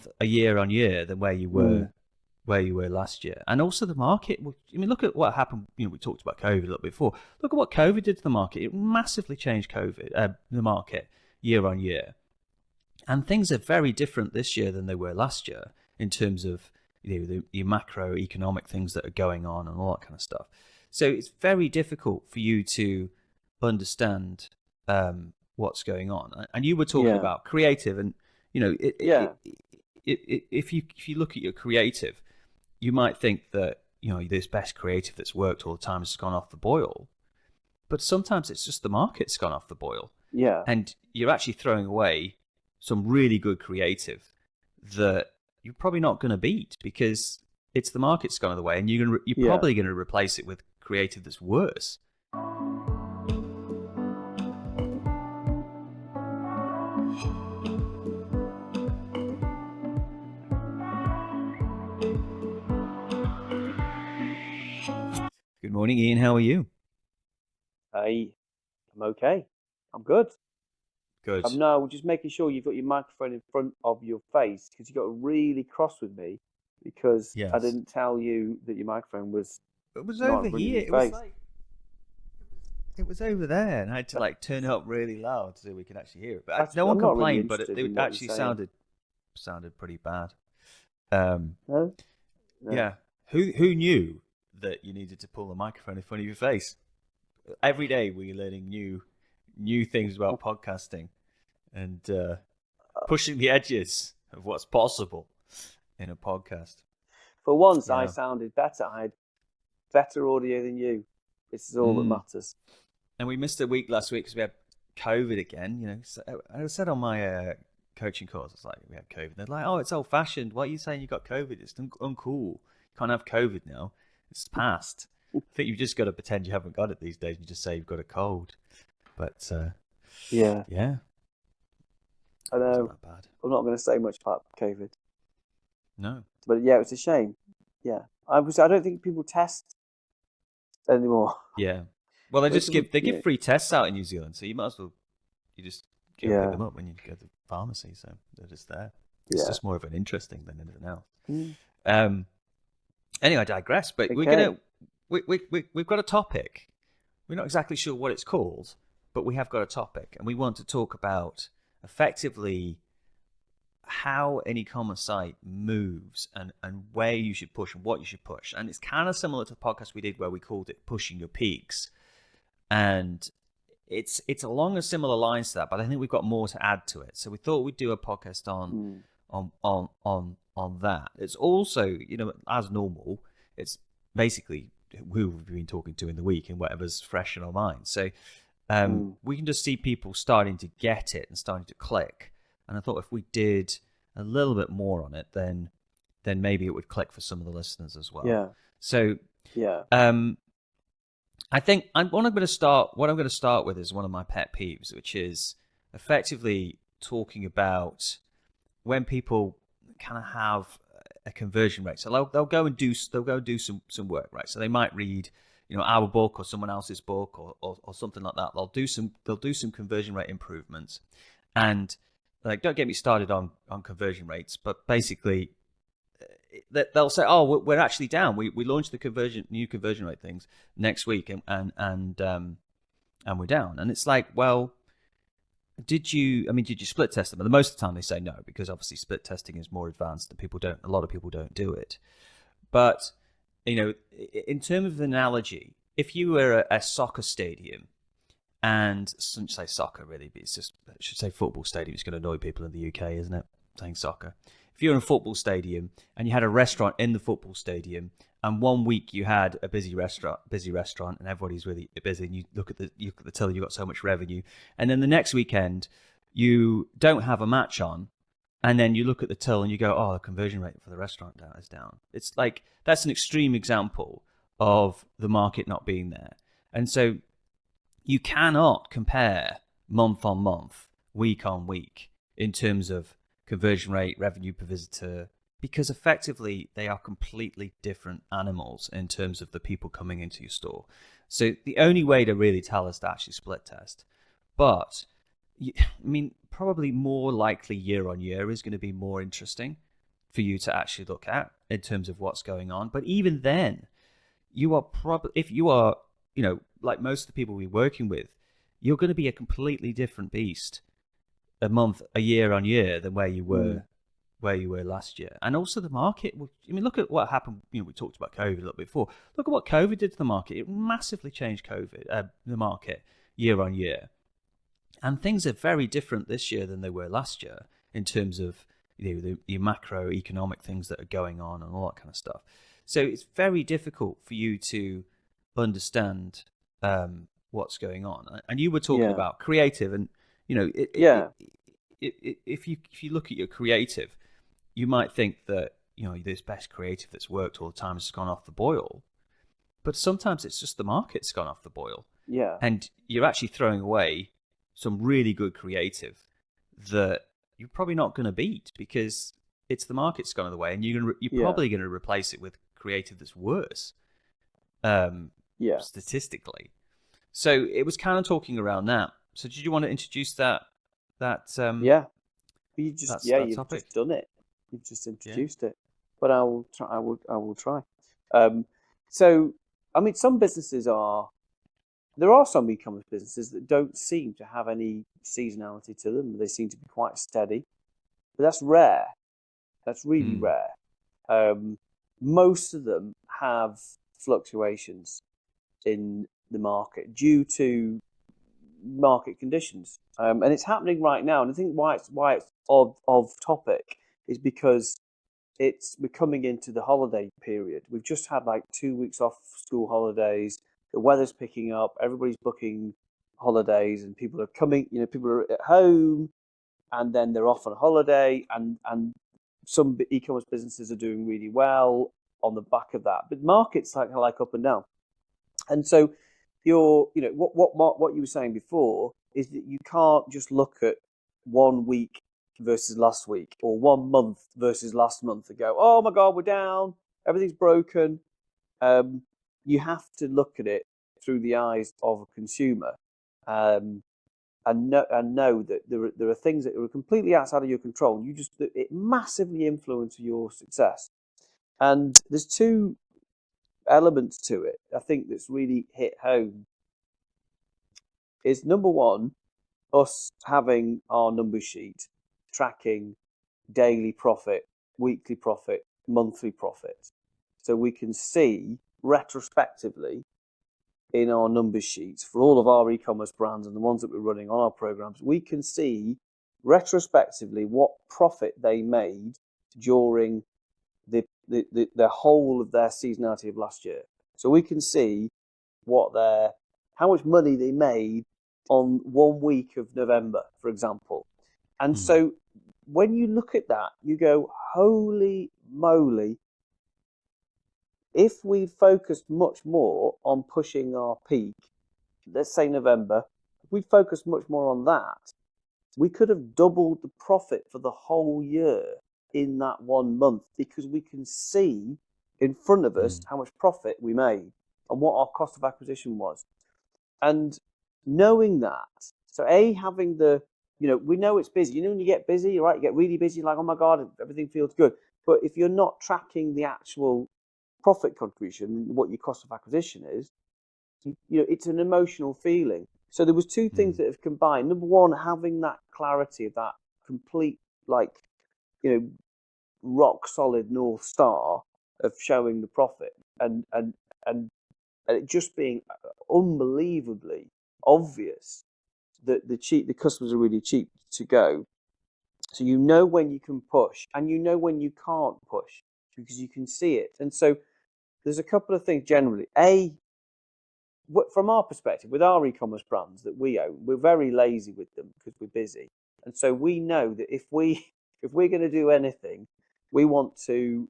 month a year on year than where you were last year. And also the market, I mean, look at what happened. You know, we talked about COVID a little bit before. Look at what COVID did to the market. It massively changed the market year on year. And things are very different this year than they were last year in terms of, you know, the macroeconomic things that are going on and all that kind of stuff. So it's very difficult for you to understand what's going on. And you were talking about creative, and you know, if you look at your creative, you might think that, you know, this best creative that's worked all the time has gone off the boil, but sometimes it's just the market's gone off the boil. Yeah, and you're actually throwing away some really good creative that you're probably not going to beat because it's the market's gone the way, and you're probably going to replace it with creative that's worse. Good morning, Ian. How are you? I'm okay. I'm good. Good. No, just making sure you've got your microphone in front of your face, because you got really cross with me because I didn't tell you that your microphone was. It was over here. It was over there, and I had to like turn it up really loud so we could actually hear it. But no one complained, but it actually sounded pretty bad. No? Yeah. Who knew that you needed to pull the microphone in front of your face? Every day we're learning new things about podcasting and pushing the edges of what's possible in a podcast. For once, I sounded better. I had better audio than you. This is all that matters. And we missed a week last week because we had COVID again. You know, so I said on my coaching course, it's like we had COVID. They're like, "Oh, it's old-fashioned. Why are you saying you got COVID? It's uncool. You can't have COVID now. It's past." I think you've just got to pretend you haven't got it these days and just say you've got a cold. But yeah, I know. It's not that bad. I'm not going to say much about COVID. No, but yeah, it's a shame. Yeah, I don't think people test anymore. Yeah, well, they give free tests out in New Zealand, so you might as well just go pick them up when you go to the pharmacy. So they're just there. It's just more of an interesting than anything else. Anyway, I digress. But we've got a topic. We're not exactly sure what it's called, but we have got a topic, and we want to talk about effectively how an e-commerce site moves and where you should push and what you should push. And it's kind of similar to the podcast we did where we called it Pushing Your Peaks. And it's along a similar lines to that, but I think we've got more to add to it. So we thought we'd do a podcast on that. It's also, you know, as normal, it's basically who we've been talking to in the week and whatever's fresh in our minds. So we can just see people starting to get it and starting to click. And I thought if we did a little bit more on it, then maybe it would click for some of the listeners as well. Yeah. So I think what I'm going to start with is one of my pet peeves, which is effectively talking about when people kind of have a conversion rate. So they'll go and do some work, right? So they might read, you know, our book or someone else's book or something like that. They'll do some conversion rate improvements, and like, don't get me started on conversion rates, but basically they'll say, "Oh, we're actually down. We launched the new conversion rate things next week, and we're down." And it's like, well, did you split test them? And most of the time they say no, because obviously split testing is more advanced and a lot of people don't do it. But, you know, in terms of the analogy, if you were a soccer stadium, and I shouldn't say soccer really, but I should say football stadium. It's going to annoy people in the UK, isn't it? Saying soccer. If you're in a football stadium and you had a restaurant in the football stadium, and one week you had a busy restaurant, and everybody's really busy, and you look at the till, you got so much revenue, and then the next weekend you don't have a match on, and then you look at the till and you go, "Oh, the conversion rate for the restaurant is down." It's like, that's an extreme example of the market not being there, and so you cannot compare month on month, week on week in terms of conversion rate, revenue per visitor, because effectively they are completely different animals in terms of the people coming into your store. So the only way to really tell is to actually split test. But I mean, probably more likely year on year is going to be more interesting for you to actually look at in terms of what's going on. But even then, you are probably, if you are, like most of the people we're working with, you're going to be a completely different beast a year on year than where you were last year. And also the market, I mean, look at what happened. We talked about COVID a little bit before. Look at what COVID did to the market. It massively changed the market year on year. And things are very different this year than they were last year in terms of the macroeconomic things that are going on and all that kind of stuff. So it's very difficult for you to understand what's going on. And you were talking about creative, and if you look at your creative, you might think that this best creative that's worked all the time has gone off the boil, but sometimes it's just the market's gone off the boil. Yeah, and you're actually throwing away some really good creative that you're probably not going to beat because it's the market's gone the way, and you're probably going to replace it with creative that's worse. Statistically. So it was kind of talking around that. So did you want to introduce that? You've just done it. You've just introduced it. But I will try. So I mean, some businesses are. There are some e-commerce businesses that don't seem to have any seasonality to them. They seem to be quite steady, but that's rare. That's really rare. Most of them have fluctuations in the market due to market conditions, and it's happening right now. And I think why it's of topic is because we're coming into the holiday period. We've just had like 2 weeks off school holidays. The weather's picking up. Everybody's booking holidays, and people are coming. People are at home, and then they're off on holiday. And some e-commerce businesses are doing really well on the back of that. But markets like up and down. And so what you were saying before is that you can't just look at 1 week versus last week, or 1 month versus last month, and go, oh my God, we're down, everything's broken. You have to look at it through the eyes of a consumer, and know that there are things that are completely outside of your control. It massively influences your success. And there's two elements to it, I think, that's really hit home. Is number one, us having our number sheet tracking daily profit, weekly profit, monthly profit, so we can see retrospectively in our number sheets for all of our e-commerce brands and the ones that we're running on our programs, we can see retrospectively what profit they made during the whole of their seasonality of last year. So we can see how much money they made on 1 week of November, for example. And so when you look at that, you go, holy moly, if we focused much more on pushing our peak, let's say November, if we focused much more on that, we could have doubled the profit for the whole year in that 1 month, because we can see in front of us how much profit we made and what our cost of acquisition was. And knowing that, so having we know it's busy. When you get busy, right? You get really busy, like, oh my God, everything feels good. But if you're not tracking the actual profit contribution, what your cost of acquisition is, it's an emotional feeling. So there was two things that have combined. Number one, having that clarity of that complete, rock solid North Star of showing the profit, and it just being unbelievably obvious that the customers are really cheap to go. So when you can push, and when you can't push, because you can see it. And so there's a couple of things generally. From our perspective, with our e-commerce brands that we own, we're very lazy with them because we're busy. And so we know that if we're going to do anything, we want to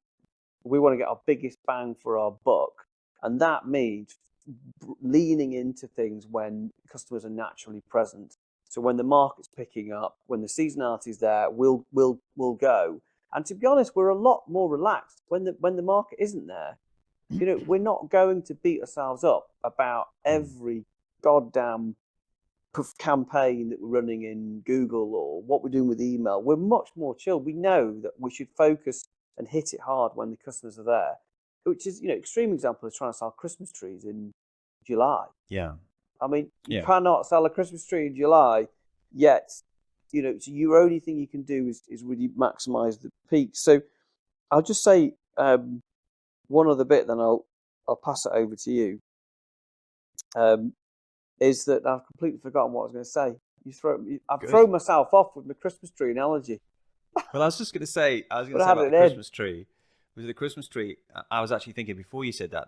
get our biggest bang for our buck. And that means leaning into things when customers are naturally present. So when the market's picking up, when the seasonality's there, we'll go. And to be honest, we're a lot more relaxed when the market isn't there. We're not going to beat ourselves up about every goddamn campaign that we're running in Google or what we're doing with email. We're much more chilled. We know that we should focus and hit it hard when the customers are there, which is, extreme example is trying to sell Christmas trees in July. Yeah. I mean, you Yeah. cannot sell a Christmas tree in July, yet, so your only thing you can do is really maximize the peak. So I'll just say one other bit, then I'll pass it over to you. Is that I've completely forgotten what I was going to say. I've thrown myself off with my Christmas tree analogy. Well, I was just going to say, about the Christmas tree. With the Christmas tree, I was actually thinking before you said that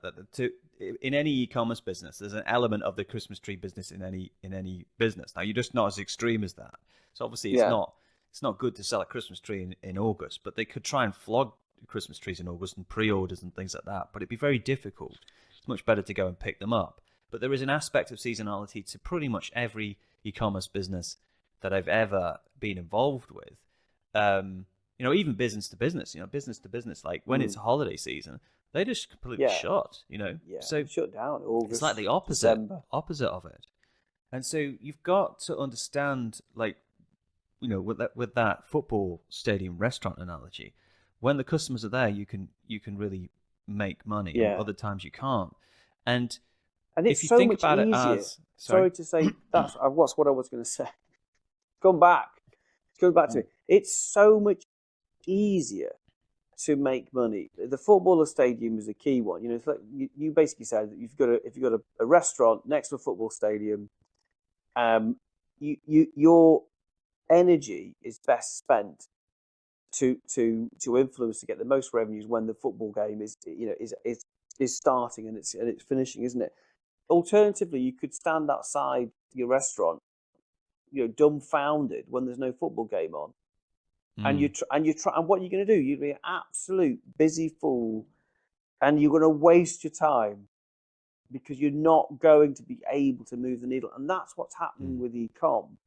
in any e-commerce business, there's an element of the Christmas tree business in any business. Now, you're just not as extreme as that. So obviously, it's not good to sell a Christmas tree in August, but they could try and flog Christmas trees in August and pre-orders and things like that. But it'd be very difficult. It's much better to go and pick them up. But there is an aspect of seasonality to pretty much every e-commerce business that I've ever been involved with. Even business to business, like when it's a holiday season, they just completely shut, so shut down. August, it's like the opposite of it. And so you've got to understand, like, with that football stadium restaurant analogy, when the customers are there, you can really make money. And other times you can't. And it's if you so think much about easier. it as sorry to say, that's what I was going to say. Going back to it. It's so much easier to make money. The footballer stadium is a key one. It's like you basically said that if you've got a restaurant next to a football stadium, your energy is best spent to influence to get the most revenues when the football game is starting and it's finishing, isn't it? Alternatively, you could stand outside your restaurant, dumbfounded when there's no football game on, and and what you're going to do? You're going to be an absolute busy fool, and you're going to waste your time because you're not going to be able to move the needle. And that's what's happening with e-com,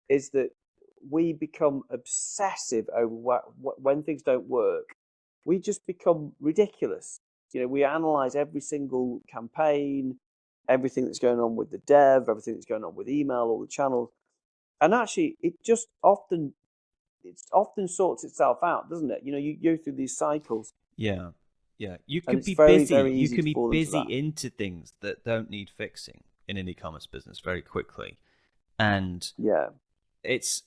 is that we become obsessive over when things don't work. We just become ridiculous. We analyze every single campaign, everything that's going on with the dev, everything that's going on with email, all the channels. And actually, it often sorts itself out, doesn't it? You go through these cycles. Yeah. You And can it's be very, busy. very You easy can to be fall into busy that. into things that don't need fixing in an e-commerce business very quickly, and it's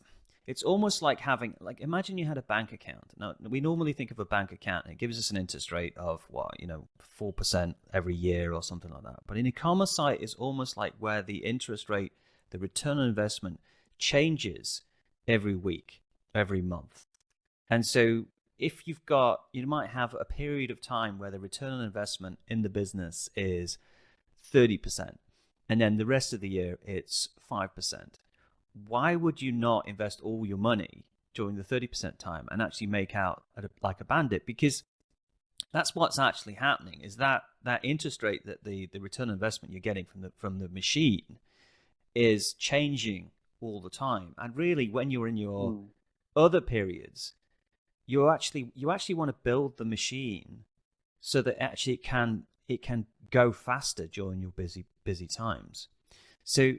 almost like having, like, imagine you had a bank account. Now, we normally think of a bank account and it gives us an interest rate of 4% every year or something like that. But an e-commerce site is almost like where the interest rate, the return on investment, changes every week, every month. And so if you might have a period of time where the return on investment in the business is 30%, and then the rest of the year it's 5%. Why would you not invest all your money during the 30% time and actually make out like a bandit? Because that's what's actually happening, is that interest rate, that the return on investment you're getting from the machine is changing all the time. And really, when you're in your other periods, you actually want to build the machine so that actually it can go faster during your busy times. So,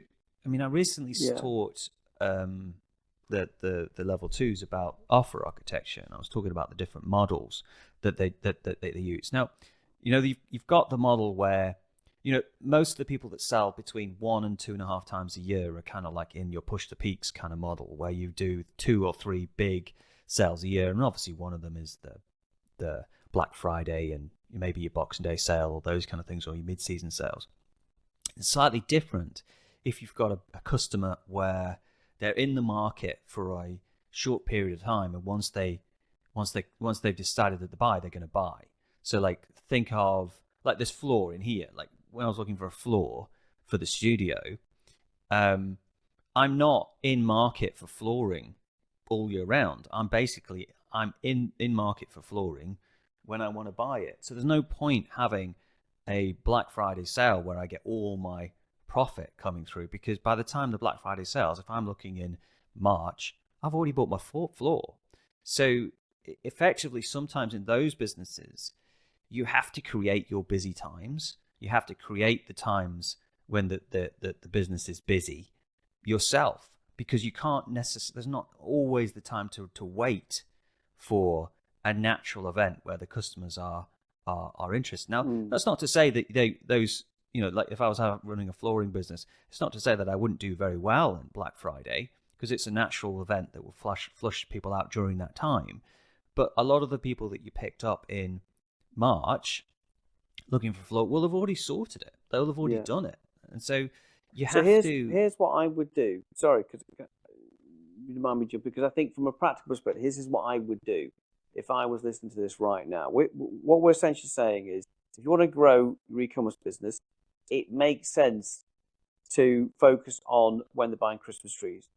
I mean, I recently taught the level 2s about offer architecture, and I was talking about the different models that they use. Now, you've got the model where most of the people that sell between 1 and 2.5 times a year are kind of like in your push to peaks kind of model, where you do 2 or 3 big sales a year, and obviously one of them is the Black Friday and maybe your Boxing Day sale or those kind of things, or your mid-season sales. It's slightly different if you've got a customer where they're in the market for a short period of time, and once they've decided that they're going to buy. So, like, think of like this floor in here. Like, when I was looking for a floor for the studio, I'm not in market for flooring all year round. I'm in market for flooring when I want to buy it. So there's no point having a Black Friday sale where I get all my profit coming through, because by the time the Black Friday sales, if I'm looking in March, I've already bought my floor. So effectively, sometimes in those businesses, you have to create your busy times. You have to create the times when the business is busy yourself, because you can't necessarily, there's not always the time to wait for a natural event where the customers are interested. Now, Mm. that's not to say that those, like if I was running a flooring business, it's not to say that I wouldn't do very well on Black Friday, because it's a natural event that will flush people out during that time. But a lot of the people that you picked up in March looking for floor will have already sorted it. They'll have already done it. And so you have to... Here's what I would do. Sorry, because you remind me, Jim, because I think from a practical perspective, this is what I would do if I was listening to this right now. What we're essentially saying is, if you want to grow your e-commerce business, it makes sense to focus on when they're buying Christmas trees.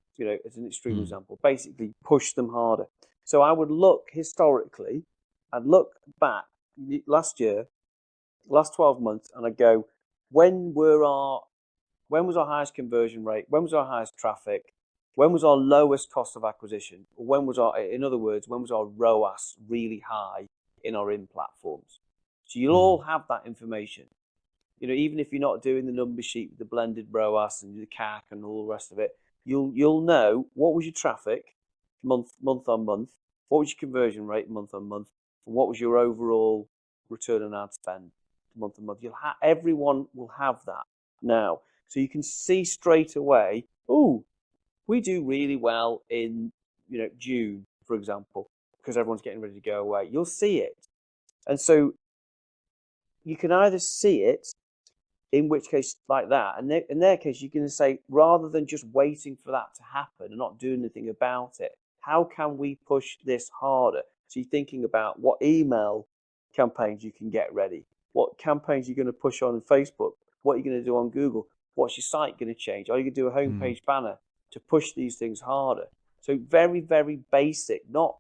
As an extreme example, basically push them harder. So I would look historically, I'd look back last year, last 12 months, and I'd go, when was our highest conversion rate? When was our highest traffic? When was our lowest cost of acquisition? Or in other words, when was our ROAS really high in our in-platforms? So you'll all have that information. Even if you're not doing the number sheet with the blended ROAS and the CAC and all the rest of it, you'll know what was your traffic month on month, what was your conversion rate month on month, and what was your overall return on ad spend month on month. Everyone will have that now. So you can see straight away, we do really well in June, for example, because everyone's getting ready to go away. You'll see it. And so you can either see it, in which case like that, and in their case, you can say, rather than just waiting for that to happen and not doing anything about it, how can we push this harder? So you're thinking about what email campaigns you can get ready, what campaigns you're going to push on Facebook, what you're going to do on Google. What's your site going to change? Are you going to do a homepage banner to push these things harder? So very, very basic, not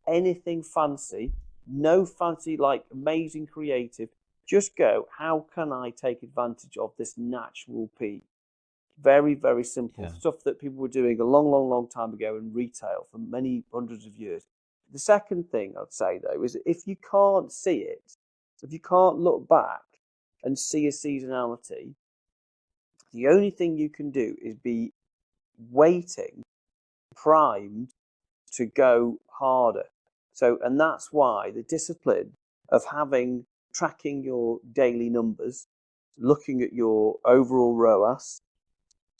anything fancy, no fancy like amazing creative. Just go, how can I take advantage of this natural peak? Very, very simple stuff that people were doing a long, long, long time ago in retail for many hundreds of years. The second thing I'd say, though, is that if you can't see it, if you can't look back and see a seasonality, the only thing you can do is be waiting, primed to go harder. So, and that's why the discipline of tracking your daily numbers, looking at your overall ROAS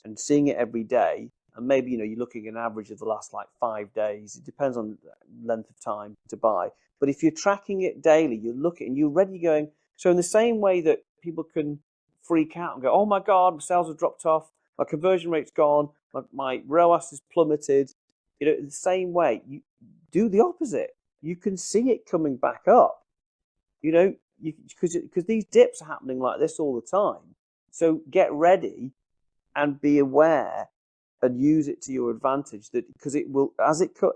and seeing it every day, and maybe, you're looking at an average of the last 5 days. It depends on the length of time to buy. But if you're tracking it daily, you're looking and you're already going, so in the same way that people can freak out and go, oh my God, my sales have dropped off, my conversion rate's gone, my ROAS has plummeted. In the same way, you do the opposite. You can see it coming back up, because these dips are happening like this all the time. So get ready and be aware and use it to your advantage, because it will,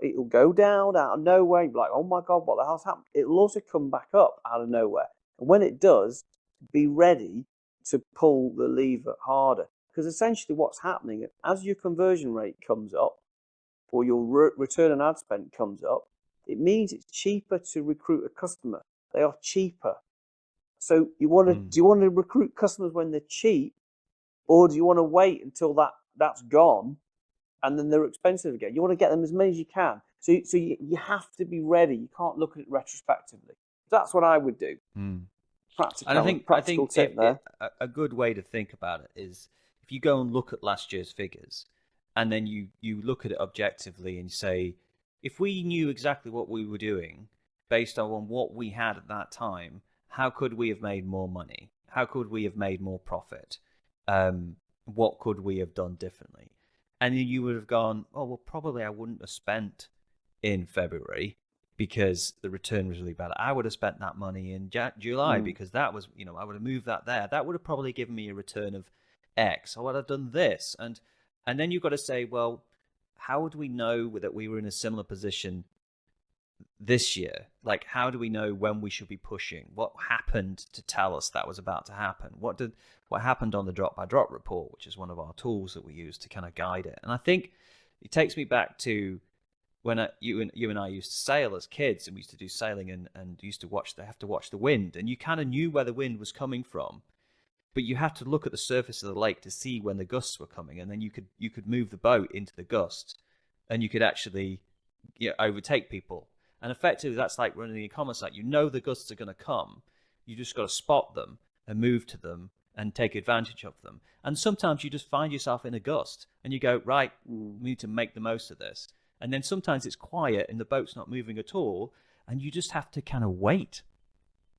it'll go down out of nowhere. You'll be like, oh my God, what the hell's happened? It'll also come back up out of nowhere. And when it does, be ready to pull the lever harder. Because essentially what's happening, as your conversion rate comes up, or your return on ad spend comes up, it means it's cheaper to recruit a customer. They are cheaper. So do you want to recruit customers when they're cheap, or do you want to wait until that's gone and then they're expensive again? You want to get them as many as you can. So you have to be ready. You can't look at it retrospectively. That's what I would do. And I think tip there. A good way to think about it is, if you go and look at last year's figures, and then you look at it objectively and say, if we knew exactly what we were doing based on what we had at that time, how could we have made more money? How could we have made more profit? What could we have done differently? And then you would have gone, oh, well, probably I wouldn't have spent in February because the return was really bad. I would have spent that money in July because that was, I would have moved that there. That would have probably given me a return of X. I would have done this. And then you've got to say, well, how would we know that we were in a similar position this year? Like, how do we know when we should be pushing? What happened to tell us that was about to happen? What happened on the drop by drop report, which is one of our tools that we use to kind of guide it? And I think it takes me back to when you and I used to sail as kids, and we used to do sailing and used to have to watch the wind, and you kind of knew where the wind was coming from, but you had to look at the surface of the lake to see when the gusts were coming, and then you could move the boat into the gusts, and you could actually overtake people. And effectively, that's like running an e-commerce site. You know the gusts are going to come. You just got to spot them and move to them and take advantage of them. And sometimes you just find yourself in a gust and you go, right, we need to make the most of this. And then sometimes it's quiet and the boat's not moving at all. And you just have to kind of wait.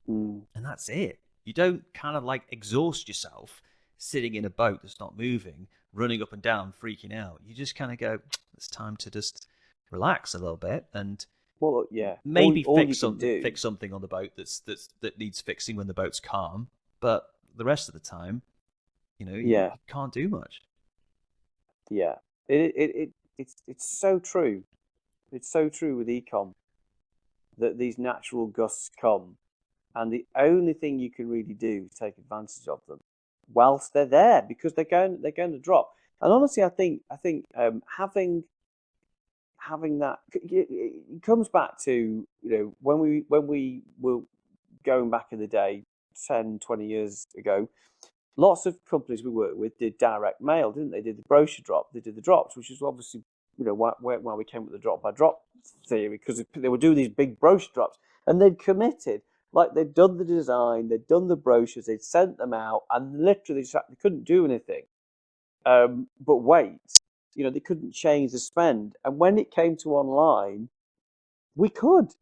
And that's it. You don't kind of like exhaust yourself sitting in a boat that's not moving, running up and down, freaking out. You just kind of go, it's time to just relax a little bit and maybe fix something on the boat that needs fixing when the boat's calm. But the rest of the time, you can't do much. Yeah, it's so true. It's so true with ecom that these natural gusts come, and the only thing you can really do is take advantage of them whilst they're there, because they're going to drop. And honestly, I think having that, it comes back to when we were going back in the day 10, 20 years ago. Lots of companies we worked with did direct mail, didn't they? They did the brochure drop, they did the drops, which is obviously why we came with the drop by drop theory, because they would do these big brochure drops, and they'd committed, like they'd done the design, they'd done the brochures, they'd sent them out, and literally they couldn't do anything. But wait, they couldn't change the spend, and when it came to online, we could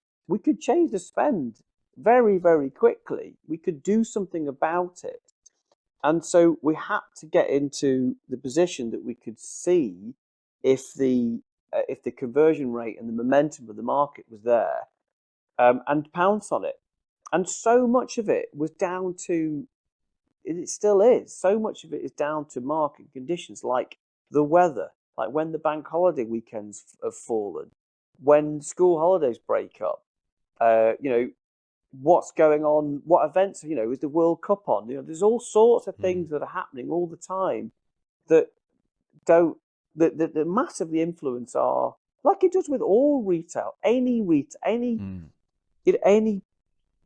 change the spend very, very quickly. We could do something about it. And so we had to get into the position that we could see if the conversion rate and the momentum of the market was there, and pounce on it. And so much of it was down to, it still is, so much of it is down to market conditions, like the weather, like when the bank holiday weekends have fallen, when school holidays break up, what's going on, what events, is the World Cup on? There's all sorts of things that are happening all the time that massively influence our, like it does with all retail, any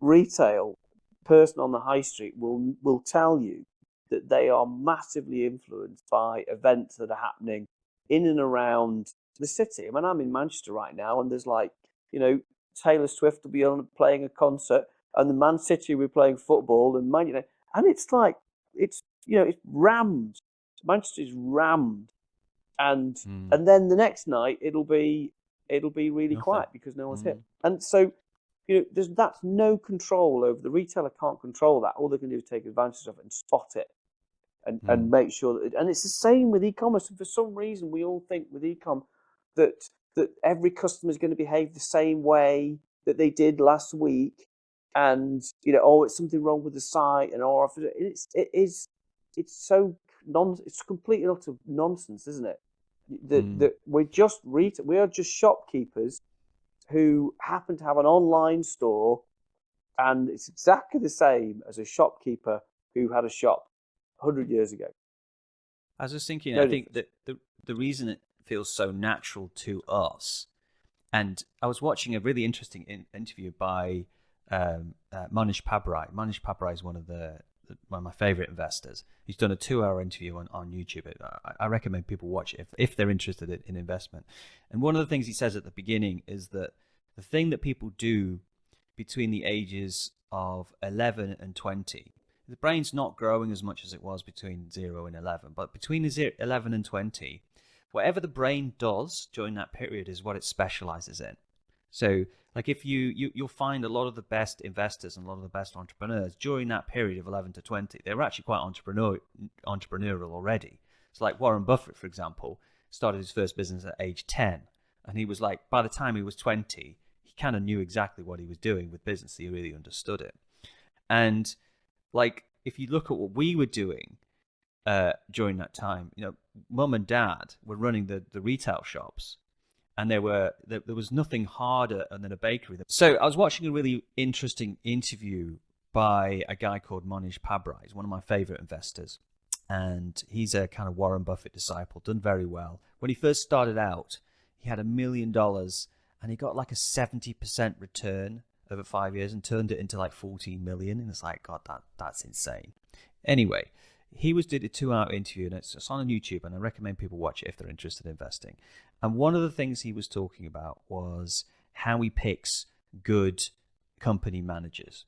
retail person on the high street will tell you that they are massively influenced by events that are happening in and around the city. I mean, I'm in Manchester right now, and there's Taylor Swift will be playing a concert, and the Man City will be playing football, and and it's like it's rammed. Manchester is rammed, and then the next night it'll be really quiet because no one's here, and so that's no control over. The retailer can't control that. All they can do is take advantage of it and spot it, and make sure that. And it's the same with e-commerce. And for some reason, we all think with e-com that every customer is going to behave the same way that they did last week, and it's something wrong with the site, and it's completely and utter nonsense, isn't it? That we are just shopkeepers who happen to have an online store, and it's exactly the same as a shopkeeper who had a shop 100 years ago. I was just thinking, I think that the reason it feels so natural to us, and I was watching a really interesting interview by Manish Pabrai. Manish Pabrai is one of my favorite investors. He's done a 2-hour interview on YouTube. I recommend people watch it if they're interested in investment. And one of the things he says at the beginning is that the thing that people do between the ages of 11 and 20, the brain's not growing as much as it was between 0 and 11, but between 11 and 20, whatever the brain does during that period is what it specializes in. So like if you'll find a lot of the best investors and a lot of the best entrepreneurs during that period of 11 to 20, they're actually quite entrepreneurial already. So like Warren Buffett, for example, started his first business at age 10. And he was like, by the time he was 20, he kind of knew exactly what he was doing with business. He really understood it. And like, if you look at what we were doing during that time, mum and dad were running the retail shops, and there was nothing harder than a bakery. So I was watching a really interesting interview by a guy called Manish Pabrai. He's one of my favorite investors, and he's a kind of Warren Buffett disciple, done very well. When he first started out, he had $1 million, and he got like a 70% return over 5 years and turned it into like 14 million. And it's like, God, that's insane. Anyway, he did a 2-hour interview, and it's on YouTube, and I recommend people watch it if they're interested in investing. And one of the things he was talking about was how he picks good company managers.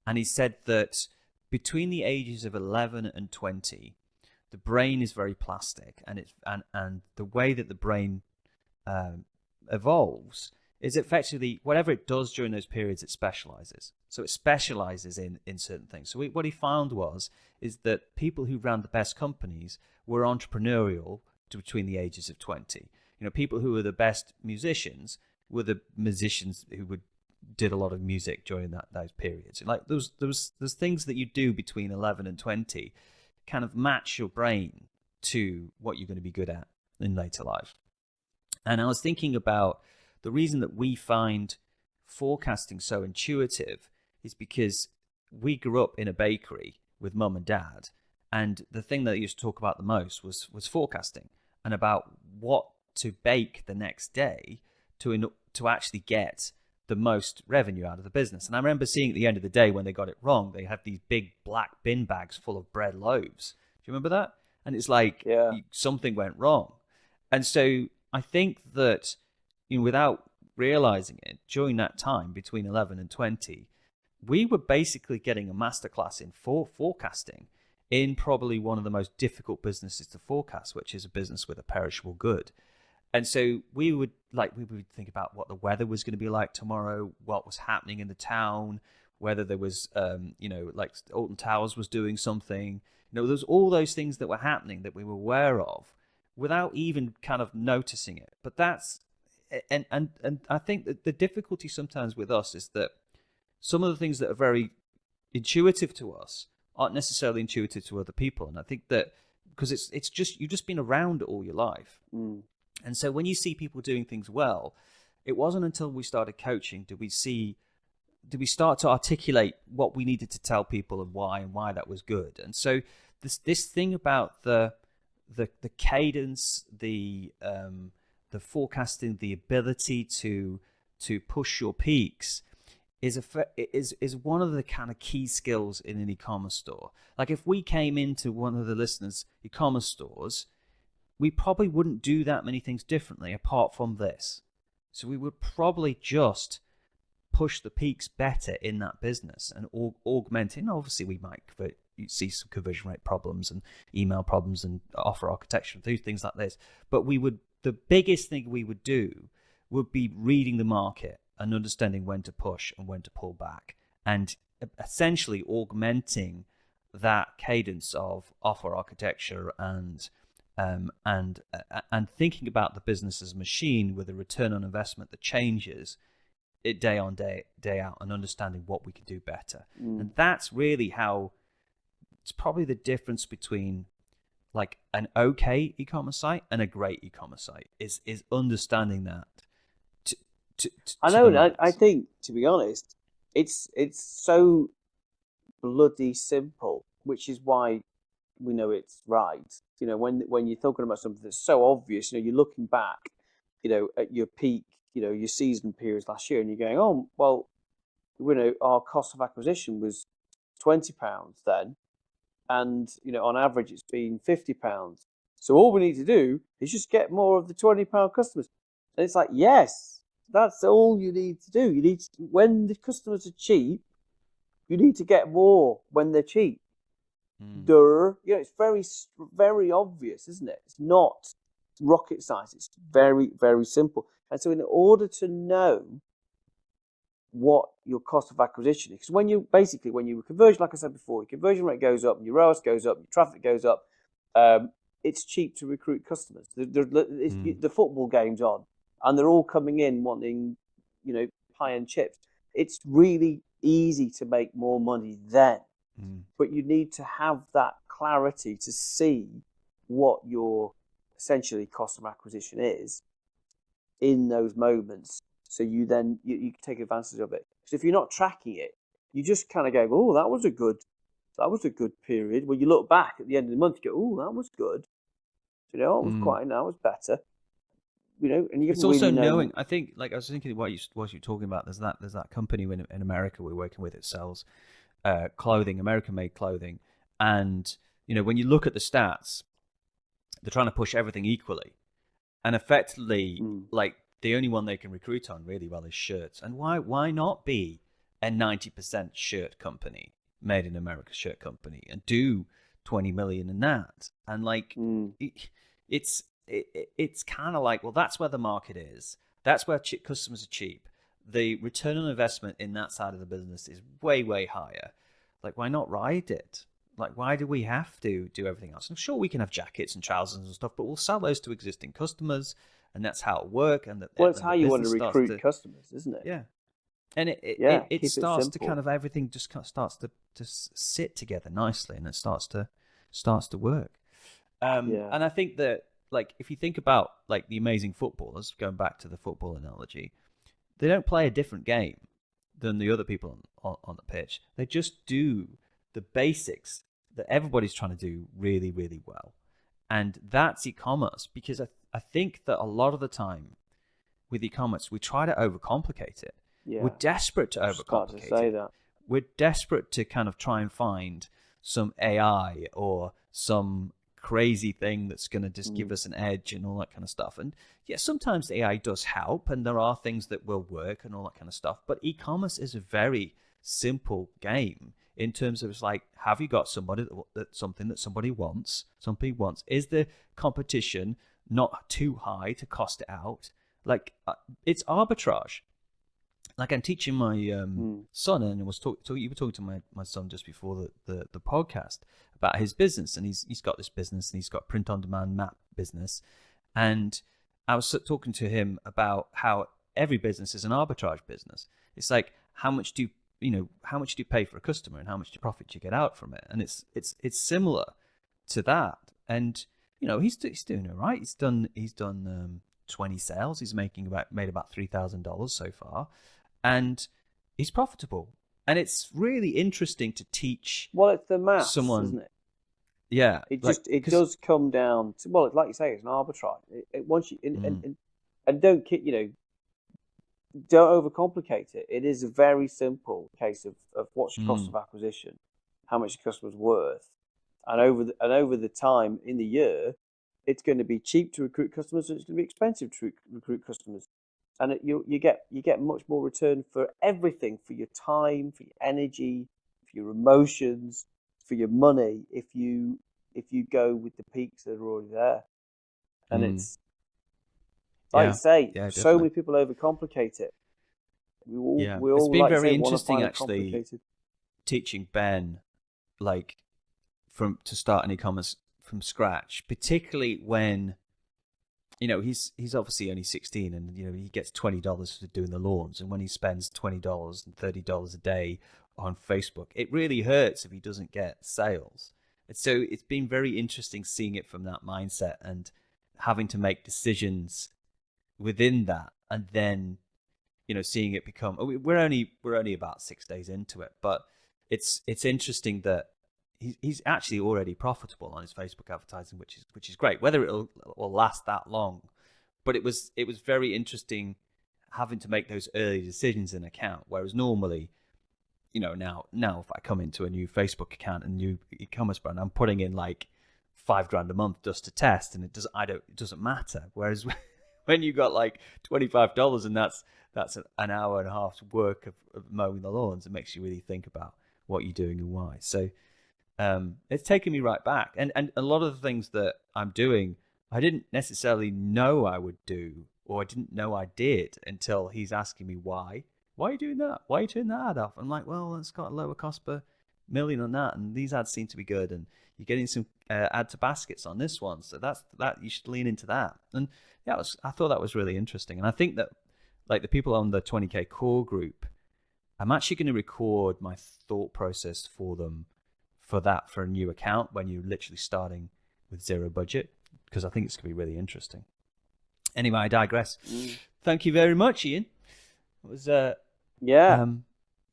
And he said that between the ages of 11 and 20, the brain is very plastic, and the way that the brain evolves is effectively whatever it does during those periods, it specializes. So it specializes in certain things. So what he found is that people who ran the best companies were entrepreneurial between the ages of 20. People who were the best musicians were the musicians who did a lot of music during those periods. And like those things that you do between 11 and 20 kind of match your brain to what you're going to be good at in later life. And I was thinking about the reason that we find forecasting so intuitive is because we grew up in a bakery with mum and dad, and the thing that they used to talk about the most was forecasting and about what to bake the next day to actually get the most revenue out of the business. And I remember seeing at the end of the day when they got it wrong, they have these big black bin bags full of bread loaves. Do you remember that? And it's like something went wrong. And so I think that without realizing it, during that time between 11 and 20, we were basically getting a masterclass in forecasting in probably one of the most difficult businesses to forecast, which is a business with a perishable good. And so we would think about what the weather was going to be like tomorrow, what was happening in the town, whether there was, like Alton Towers was doing something. There's all those things that were happening that we were aware of without even kind of noticing it. But and I think that the difficulty sometimes with us is that some of the things that are very intuitive to us aren't necessarily intuitive to other people. And I think that because it's just, you've just been around it all your life. Mm. And so when you see people doing things well, it wasn't until we started coaching did we start to articulate what we needed to tell people and why that was good. And so this thing about the cadence, the forecasting, the ability to push your peaks is one of the kind of key skills in an e-commerce store. Like if we came into one of the listeners' e-commerce stores, we probably wouldn't do that many things differently apart from this. So we would probably just push the peaks better in that business and augment it. Obviously, we might see some conversion rate problems and email problems and offer architecture and things like this. But the biggest thing we would do would be reading the market and understanding when to push and when to pull back, and essentially augmenting that cadence of offer architecture and thinking about the business as a machine with a return on investment that changes it day on day out, and understanding what we could do better. And that's really how it's probably the difference between like an okay e-commerce site and a great e-commerce site is understanding that. I know. I think, to be honest, it's so bloody simple, which is why we know it's right. When you're talking about something that's so obvious, you're looking back, at your peak, your season periods last year, and you're going, oh, well, our cost of acquisition was £20 then, and on average it's been £50. So all we need to do is just get more of the £20 customers, and it's like, yes, that's all you need to do. When the customers are cheap, you need to get more when they're cheap. It's very, very obvious, isn't it? It's not rocket science. It's very, very simple. And so in order to know what your cost of acquisition is, because when you conversion, like I said before, your conversion rate goes up, your ROAS goes up, your traffic goes up, it's cheap to recruit customers. The football game's on, and they're all coming in wanting, high-end chips. It's really easy to make more money then. But you need to have that clarity to see what your essentially cost of acquisition is in those moments, so you can take advantage of it. Because if you're not tracking it, you just kind of go, oh, that was a good period. When you look back at the end of the month, you go, oh, that was good. It was better. And you it's can also really knowing. I think, like I was thinking, what you're talking about. There's that company in America we're working with. It sells clothing, American-made clothing, and when you look at the stats, they're trying to push everything equally, and effectively, like the only one they can recruit on really well is shirts. And why not be a 90% shirt company, made in America shirt company, and do 20 million in that? And like, it's kind of like, well, that's where the market is. That's where customers are cheap. The return on investment in that side of the business is way, way higher. Like, why not ride it? Like, why do we have to do everything else? I'm sure we can have jackets and trousers and stuff, but we'll sell those to existing customers, and that's how it works. And well, it's how you want to recruit customers, isn't it? Yeah. And it starts to kind of, everything just kind of starts to sit together nicely, and it starts to work. And I think that, like, if you think about like the amazing footballers, going back to the football analogy, they don't play a different game than the other people on the pitch. They just do the basics that everybody's trying to do really, really well. And that's e-commerce, because I think that a lot of the time with e-commerce, we try to overcomplicate it. Yeah. We're desperate to overcomplicate it. We're desperate to kind of try and find some AI or some crazy thing that's going to just give us an edge and all that kind of stuff. And yeah, sometimes the AI does help, and there are things that will work and all that kind of stuff. But e-commerce is a very simple game in terms of, it's like, have you got somebody something that somebody wants? Is the competition not too high to cost it out? Like, it's arbitrage. Like, I'm teaching my son, and you were talking to my son just before the podcast about his business, and he's got this business, and he's got print-on-demand map business, and I was talking to him about how every business is an arbitrage business. It's like, how much do you pay for a customer, and how much profit do you get out from it? And it's similar to that. And he's doing all right. He's done 20 sales. He's made about $3,000 so far, and he's profitable. And it's really interesting to teach. Well, it's the maths, isn't it? Yeah, it does come down to, well, like you say, it's an arbitrage. Once you and don't overcomplicate it. It is a very simple case of what's your cost of acquisition, how much your customer's worth, and over the time in the year, it's going to be cheap to recruit customers, and it's going to be expensive to recruit customers, and you get much more return for everything, for your time, for your energy, for your emotions, for your money, if you go with the peaks that are already there. And it's like you say, so many people overcomplicate it. We all it's been like very say, interesting actually teaching Ben, like, to start an e-commerce from scratch, particularly when he's obviously only 16, and he gets $20 for doing the lawns, and when he spends $20 and $30 a day on Facebook, it really hurts if he doesn't get sales. And so it's been very interesting seeing it from that mindset, and having to make decisions within that, and then seeing it become, we're only about 6 days into it, but it's interesting that he's actually already profitable on his Facebook advertising, which is great. Whether it'll last that long, but it was very interesting having to make those early decisions in account. Whereas normally, now if I come into a new Facebook account and new e-commerce brand, I'm putting in like $5,000 a month just to test, and it doesn't matter. Whereas when you got like $25, and that's an hour and a half's work of mowing the lawns, it makes you really think about what you're doing and why. So it's taken me right back, and a lot of the things that I'm doing, I didn't necessarily know I would do, or I didn't know I did, until he's asking me why. Why are you doing that? Why are you turning that ad off? I'm like, well, it's got a lower cost per million on that, and these ads seem to be good, and you're getting some add to baskets on this one, so that you should lean into that. And yeah, I thought that was really interesting. And I think that, like, the people on the 20K core group, I'm actually going to record my thought process for them for a new account when you're literally starting with zero budget, because I think it's going to be really interesting. Anyway, I digress. Thank you very much, Ian. It was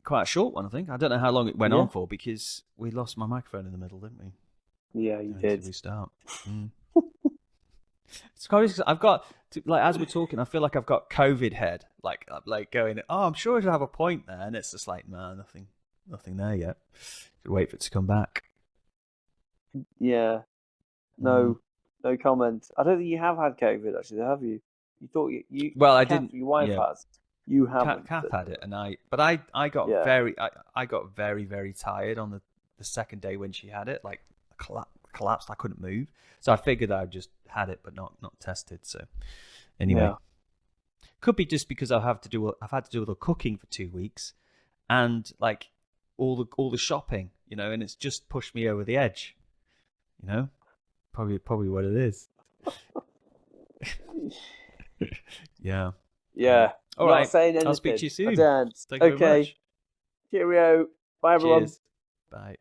quite a short one, I think. I don't know how long it went on for, because we lost my microphone in the middle, didn't we? Yeah, you did. Restart. It's crazy, because I've got as we're talking, I feel like I've got COVID head, like going, oh, I'm sure it'll have a point there, and it's just like, no, nothing there yet. Should wait for it to come back. Yeah, no comment. I don't think you have had COVID, actually, have you? You thought you Well, I Kath, didn't. your wife Yeah, has. You haven't. Kath had it, and I got Yeah. I got very, very tired on the second day when she had it. Like collapsed. I couldn't move. So I figured I just had it, but not tested. So anyway, Yeah. could be just because I've had to do all the cooking for 2 weeks, and like all the shopping, and it's just pushed me over the edge. Probably what it is. Yeah. Yeah. All Not right. saying anything. I'll speak to you soon. I don't. Thank you very much. Cheerio. Bye, everyone. Cheers. Bye.